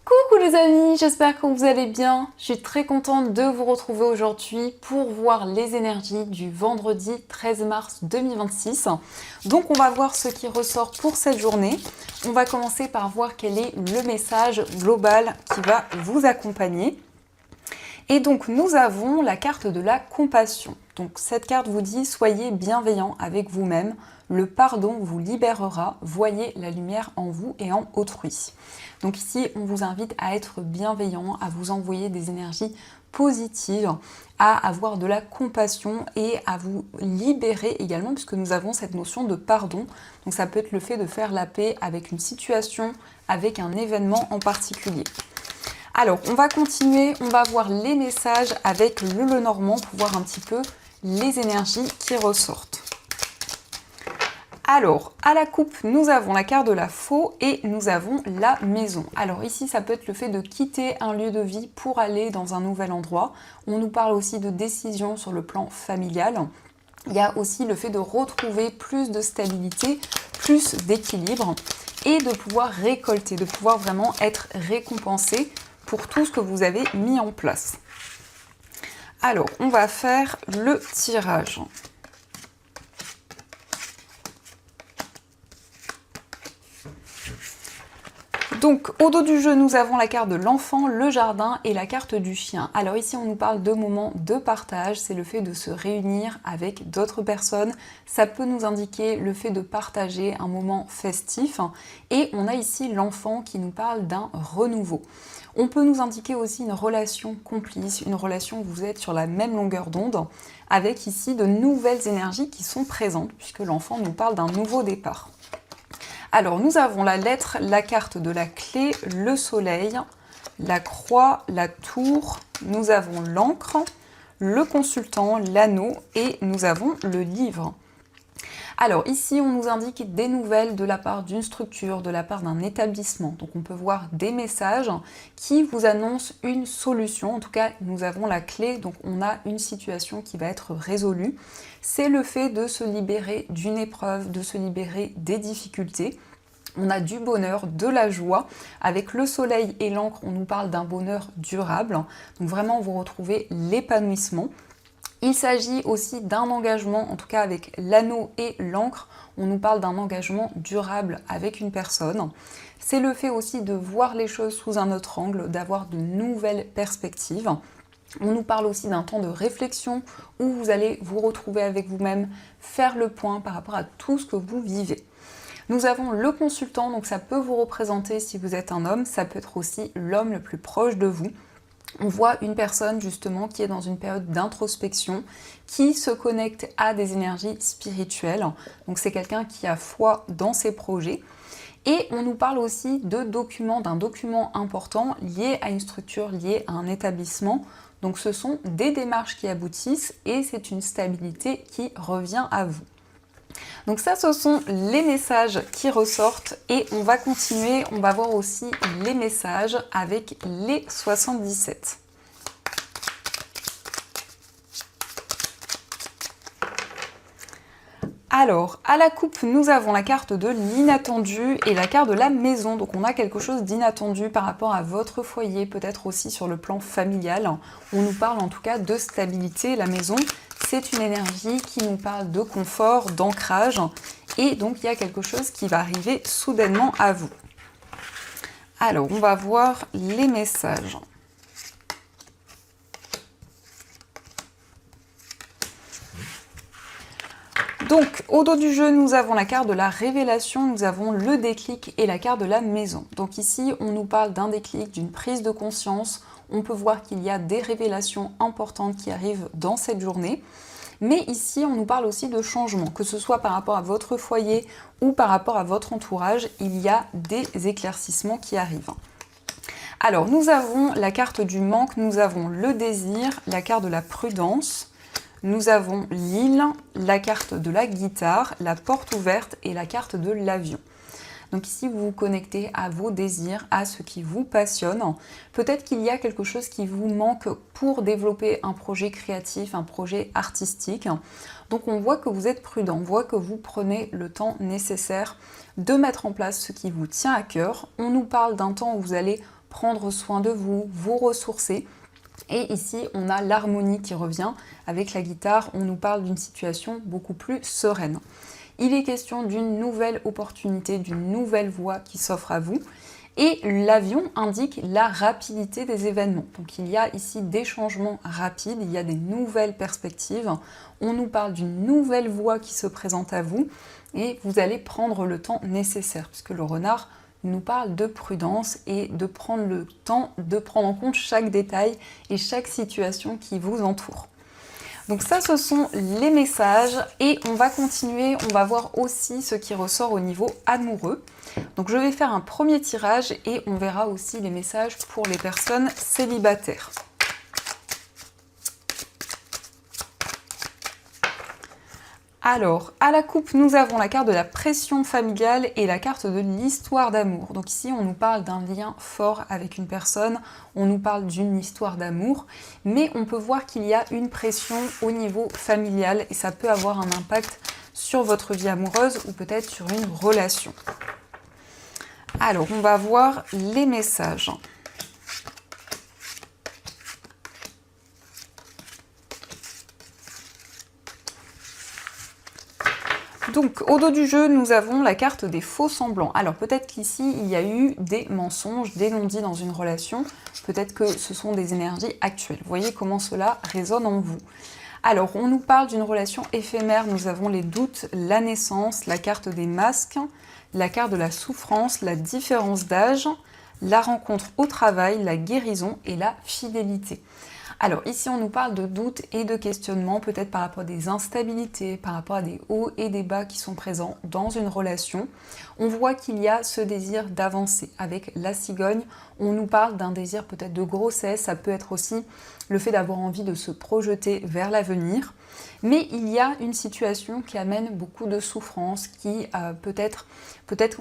Coucou les amis, j'espère que vous allez bien. Je suis très contente de vous retrouver aujourd'hui pour voir les énergies du vendredi 13 mars 2026. Donc on va voir ce qui ressort pour cette journée. On va commencer par voir quel est le message global qui va vous accompagner. Et donc nous avons la carte de la compassion. Donc cette carte vous dit soyez bienveillant avec vous-même, le pardon vous libérera, voyez la lumière en vous et en autrui. Donc ici on vous invite à être bienveillant, à vous envoyer des énergies positives, à avoir de la compassion et à vous libérer également puisque nous avons cette notion de pardon. Donc ça peut être le fait de faire la paix avec une situation, avec un événement en particulier. Alors, on va continuer, on va voir les messages avec le Lenormand pour voir un petit peu les énergies qui ressortent. Alors, à la coupe, nous avons la carte de la faux et nous avons la maison. Alors ici, ça peut être le fait de quitter un lieu de vie pour aller dans un nouvel endroit. On nous parle aussi de décision sur le plan familial. Il y a aussi le fait de retrouver plus de stabilité, plus d'équilibre et de pouvoir récolter, de pouvoir vraiment être récompensé pour tout ce que vous avez mis en place. Alors, on va faire le tirage. Donc, au dos du jeu, nous avons la carte de l'enfant, le jardin et la carte du chien. Alors ici, on nous parle de moments de partage, c'est le fait de se réunir avec d'autres personnes. Ça peut nous indiquer le fait de partager un moment festif. Et on a ici l'enfant qui nous parle d'un renouveau. On peut nous indiquer aussi une relation complice, une relation où vous êtes sur la même longueur d'onde, avec ici de nouvelles énergies qui sont présentes, puisque l'enfant nous parle d'un nouveau départ. Alors, nous avons la lettre, la carte de la clé, le soleil, la croix, la tour, nous avons l'encre, le consultant, l'anneau et nous avons le livre. Alors ici, on nous indique des nouvelles de la part d'une structure, de la part d'un établissement. Donc on peut voir des messages qui vous annoncent une solution. En tout cas, nous avons la clé, donc on a une situation qui va être résolue. C'est le fait de se libérer d'une épreuve, de se libérer des difficultés. On a du bonheur, de la joie. Avec le soleil et l'encre, on nous parle d'un bonheur durable. Donc vraiment, vous retrouvez l'épanouissement. Il s'agit aussi d'un engagement, en tout cas avec l'anneau et l'encre, on nous parle d'un engagement durable avec une personne. C'est le fait aussi de voir les choses sous un autre angle, d'avoir de nouvelles perspectives. On nous parle aussi d'un temps de réflexion où vous allez vous retrouver avec vous-même, faire le point par rapport à tout ce que vous vivez. Nous avons le consultant, donc ça peut vous représenter si vous êtes un homme, ça peut être aussi l'homme le plus proche de vous. On voit une personne justement qui est dans une période d'introspection, qui se connecte à des énergies spirituelles. Donc c'est quelqu'un qui a foi dans ses projets. Et on nous parle aussi de documents, d'un document important lié à une structure, lié à un établissement. Donc ce sont des démarches qui aboutissent et c'est une stabilité qui revient à vous. Donc ça, ce sont les messages qui ressortent et on va continuer, on va voir aussi les messages avec les 77. Alors, à la coupe, nous avons la carte de l'inattendu et la carte de la maison. Donc on a quelque chose d'inattendu par rapport à votre foyer, peut-être aussi sur le plan familial. On nous parle en tout cas de stabilité. La maison, c'est une énergie qui nous parle de confort, d'ancrage. Et donc il y a quelque chose qui va arriver soudainement à vous. Alors, on va voir les messages. Donc, au dos du jeu, nous avons la carte de la révélation, nous avons le déclic et la carte de la maison. Donc ici, on nous parle d'un déclic, d'une prise de conscience. On peut voir qu'il y a des révélations importantes qui arrivent dans cette journée. Mais ici, on nous parle aussi de changement, que ce soit par rapport à votre foyer ou par rapport à votre entourage, il y a des éclaircissements qui arrivent. Alors, nous avons la carte du manque, nous avons le désir, la carte de la prudence. Nous avons l'île, la carte de la guitare, la porte ouverte et la carte de l'avion. Donc ici, vous vous connectez à vos désirs, à ce qui vous passionne. Peut-être qu'il y a quelque chose qui vous manque pour développer un projet créatif, un projet artistique. Donc on voit que vous êtes prudent, on voit que vous prenez le temps nécessaire de mettre en place ce qui vous tient à cœur. On nous parle d'un temps où vous allez prendre soin de vous, vous ressourcer. Et ici, on a l'harmonie qui revient. Avec la guitare, on nous parle d'une situation beaucoup plus sereine. Il est question d'une nouvelle opportunité, d'une nouvelle voie qui s'offre à vous. Et l'avion indique la rapidité des événements. Donc il y a ici des changements rapides, il y a des nouvelles perspectives. On nous parle d'une nouvelle voie qui se présente à vous et vous allez prendre le temps nécessaire, puisque le renard nous parle de prudence et de prendre le temps de prendre en compte chaque détail et chaque situation qui vous entoure. Donc ça, ce sont les messages et on va continuer, on va voir aussi ce qui ressort au niveau amoureux. Donc je vais faire un premier tirage et on verra aussi les messages pour les personnes célibataires. Alors, à la coupe, nous avons la carte de la pression familiale et la carte de l'histoire d'amour. Donc ici, on nous parle d'un lien fort avec une personne, on nous parle d'une histoire d'amour, mais on peut voir qu'il y a une pression au niveau familial et ça peut avoir un impact sur votre vie amoureuse ou peut-être sur une relation. Alors, on va voir les messages. Donc, au dos du jeu, nous avons la carte des faux semblants. Alors, peut-être qu'ici, il y a eu des mensonges, des non-dits dans une relation. Peut-être que ce sont des énergies actuelles. Vous voyez comment cela résonne en vous. Alors, on nous parle d'une relation éphémère. Nous avons les doutes, la naissance, la carte des masques, la carte de la souffrance, la différence d'âge, la rencontre au travail, la guérison et la fidélité. Alors ici, on nous parle de doutes et de questionnements, peut-être par rapport à des instabilités, par rapport à des hauts et des bas qui sont présents dans une relation. On voit qu'il y a ce désir d'avancer. Avec la cigogne, on nous parle d'un désir peut-être de grossesse, ça peut être aussi le fait d'avoir envie de se projeter vers l'avenir. Mais il y a une situation qui amène beaucoup de souffrance, qui peut-être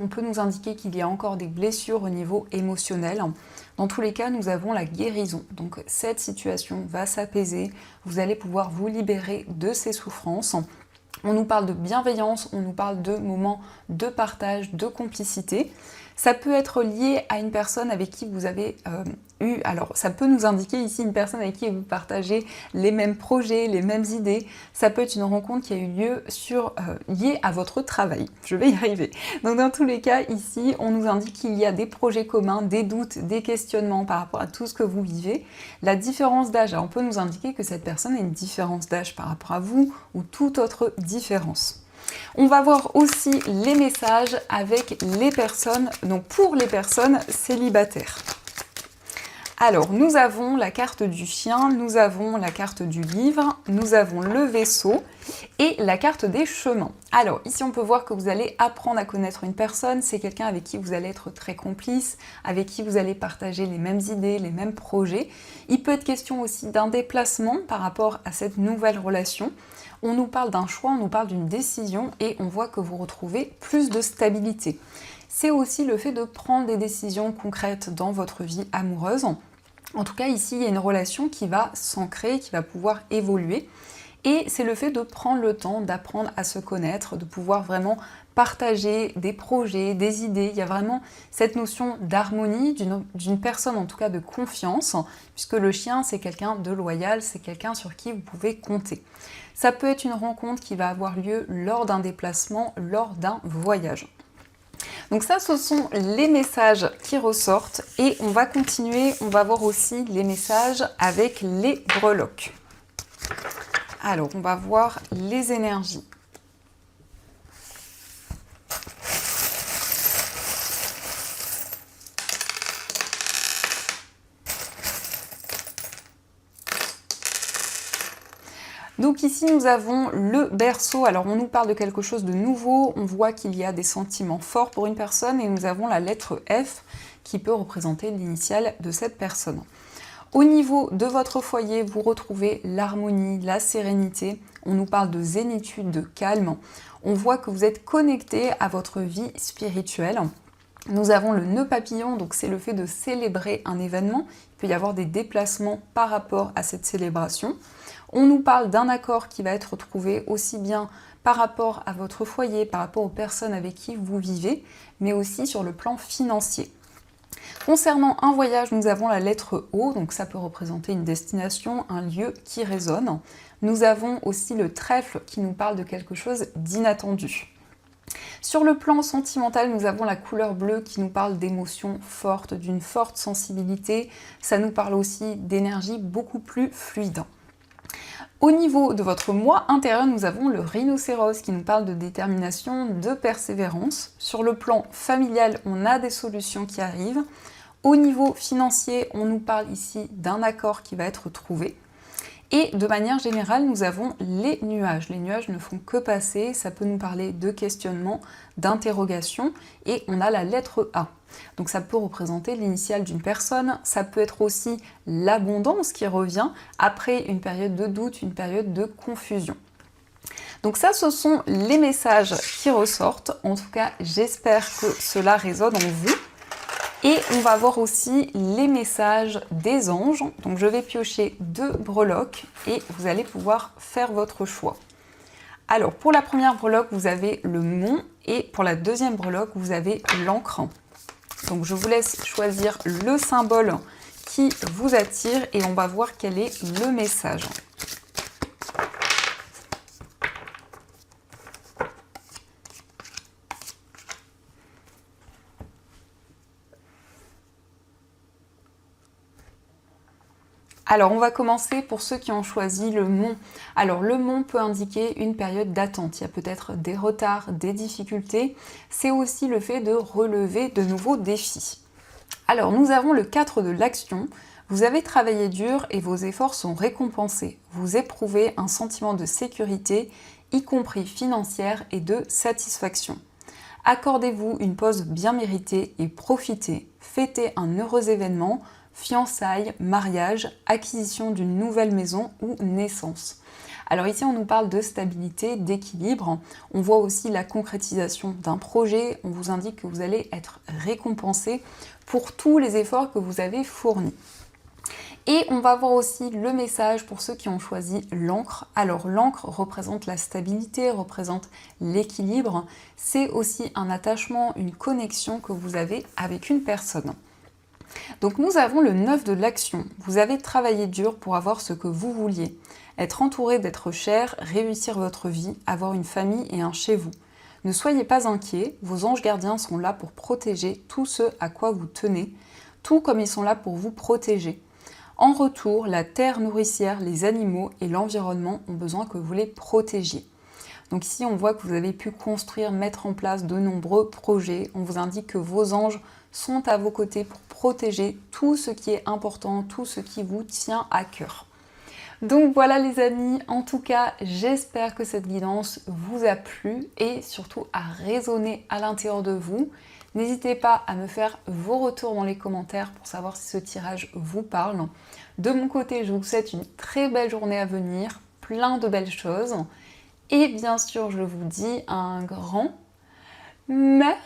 on peut nous indiquer qu'il y a encore des blessures au niveau émotionnel. Dans tous les cas, nous avons la guérison. Donc cette situation va s'apaiser, vous allez pouvoir vous libérer de ces souffrances. On nous parle de bienveillance, on nous parle de moments de partage, de complicité. Ça peut être lié à une personne avec qui vous avez alors ça peut nous indiquer ici une personne avec qui vous partagez les mêmes projets, les mêmes idées. Ça peut être une rencontre qui a eu lieu liée à votre travail. Je vais y arriver. Donc dans tous les cas, ici, on nous indique qu'il y a des projets communs, des doutes, des questionnements par rapport à tout ce que vous vivez. La différence d'âge, on peut nous indiquer que cette personne a une différence d'âge par rapport à vous ou toute autre différence. On va voir aussi les messages avec les personnes, donc pour les personnes célibataires. Alors, nous avons la carte du chien, nous avons la carte du livre, nous avons le vaisseau et la carte des chemins. Alors, ici, on peut voir que vous allez apprendre à connaître une personne. C'est quelqu'un avec qui vous allez être très complice, avec qui vous allez partager les mêmes idées, les mêmes projets. Il peut être question aussi d'un déplacement par rapport à cette nouvelle relation. On nous parle d'un choix, on nous parle d'une décision et on voit que vous retrouvez plus de stabilité. C'est aussi le fait de prendre des décisions concrètes dans votre vie amoureuse. En tout cas, ici, il y a une relation qui va s'ancrer, qui va pouvoir évoluer. Et c'est le fait de prendre le temps d'apprendre à se connaître, de pouvoir vraiment partager des projets, des idées. Il y a vraiment cette notion d'harmonie, d'une personne en tout cas de confiance, puisque le chien, c'est quelqu'un de loyal, c'est quelqu'un sur qui vous pouvez compter. Ça peut être une rencontre qui va avoir lieu lors d'un déplacement, lors d'un voyage. Donc ça, ce sont les messages qui ressortent et on va continuer, on va voir aussi les messages avec les breloques. Alors, on va voir les énergies. Donc ici, nous avons le berceau. Alors, on nous parle de quelque chose de nouveau. On voit qu'il y a des sentiments forts pour une personne et nous avons la lettre F qui peut représenter l'initiale de cette personne. Au niveau de votre foyer, vous retrouvez l'harmonie, la sérénité. On nous parle de zénitude, de calme. On voit que vous êtes connecté à votre vie spirituelle. Nous avons le nœud papillon, donc c'est le fait de célébrer un événement. Il peut y avoir des déplacements par rapport à cette célébration. On nous parle d'un accord qui va être trouvé aussi bien par rapport à votre foyer, par rapport aux personnes avec qui vous vivez, mais aussi sur le plan financier. Concernant un voyage, nous avons la lettre O, donc ça peut représenter une destination, un lieu qui résonne. Nous avons aussi le trèfle qui nous parle de quelque chose d'inattendu. Sur le plan sentimental, nous avons la couleur bleue qui nous parle d'émotions fortes, d'une forte sensibilité. Ça nous parle aussi d'énergie beaucoup plus fluide. Au niveau de votre moi intérieur, nous avons le rhinocéros qui nous parle de détermination, de persévérance. Sur le plan familial, on a des solutions qui arrivent. Au niveau financier, on nous parle ici d'un accord qui va être trouvé. Et de manière générale, nous avons les nuages. Les nuages ne font que passer, ça peut nous parler de questionnement, d'interrogation, et on a la lettre A. Donc ça peut représenter l'initiale d'une personne, ça peut être aussi l'abondance qui revient après une période de doute, une période de confusion. Donc ça, ce sont les messages qui ressortent. En tout cas, j'espère que cela résonne en vous. Et on va voir aussi les messages des anges. Donc je vais piocher 2 breloques et vous allez pouvoir faire votre choix. Alors pour la première breloque, vous avez le mont et pour la deuxième breloque, vous avez l'encre. Donc je vous laisse choisir le symbole qui vous attire et on va voir quel est le message. Alors on va commencer pour ceux qui ont choisi le mont. Alors le mont peut indiquer une période d'attente, il y a peut-être des retards, des difficultés. C'est aussi le fait de relever de nouveaux défis. Alors nous avons le 4 de l'action. Vous avez travaillé dur et vos efforts sont récompensés. Vous éprouvez un sentiment de sécurité, y compris financière et de satisfaction. Accordez-vous une pause bien méritée et profitez. Fêtez un heureux événement, fiançailles, mariage, acquisition d'une nouvelle maison ou naissance. Alors ici on nous parle de stabilité, d'équilibre, on voit aussi la concrétisation d'un projet, on vous indique que vous allez être récompensé pour tous les efforts que vous avez fournis. Et on va voir aussi le message pour ceux qui ont choisi l'encre. Alors l'encre représente la stabilité, représente l'équilibre, c'est aussi un attachement, une connexion que vous avez avec une personne. Donc nous avons le 9 de l'action. Vous avez travaillé dur pour avoir ce que vous vouliez. Être entouré d'êtres chers, réussir votre vie, avoir une famille et un chez vous. Ne soyez pas inquiets, vos anges gardiens sont là pour protéger tout ce à quoi vous tenez, tout comme ils sont là pour vous protéger. En retour, la terre nourricière, les animaux et l'environnement ont besoin que vous les protégiez. Donc ici, on voit que vous avez pu construire, mettre en place de nombreux projets. On vous indique que vos anges sont à vos côtés pour protéger tout ce qui est important, tout ce qui vous tient à cœur. Donc voilà les amis, en tout cas, j'espère que cette guidance vous a plu et surtout a résonné à l'intérieur de vous. N'hésitez pas à me faire vos retours dans les commentaires pour savoir si ce tirage vous parle. De mon côté, je vous souhaite une très belle journée à venir, plein de belles choses. Et bien sûr, je vous dis un grand merci.